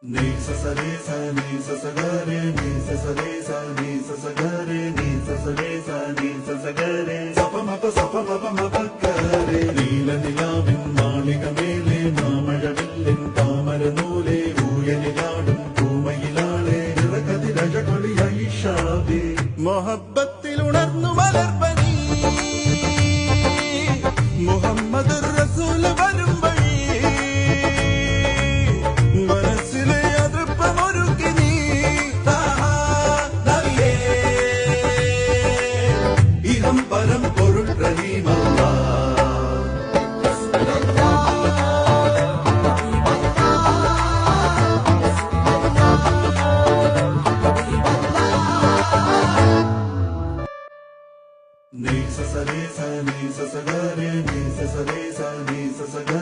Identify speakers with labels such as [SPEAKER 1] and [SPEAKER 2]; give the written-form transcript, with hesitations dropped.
[SPEAKER 1] Ni sa sa re sa ni sa sa ga re ni sa sa re sa ni sa sa ga re ni sa sa re sa ni sa sa ga re sa pa ma pa ga re നീല നിലാവിൻ മാളികമേലെ മാമഴവില്ലിൻ താമരനൂലെ ഊയലിലാടും പൂമയിലാളെ നിറകതിരഴകൊളിയായി ഷാദി മൊഹബ്ബത്തിൽ ഉണർന്നു മലർവനി മുഹമ്മദ് റസൂൽ വരും വഴി മനസ്സിലെ അതൃപ്പമൊരുക്കി നീ ഇതം പരം പൊരുൾ റഹീമല്ല Ni sa sa re sa ni sa sa ga re ni sa sa re sa ni sa sa ga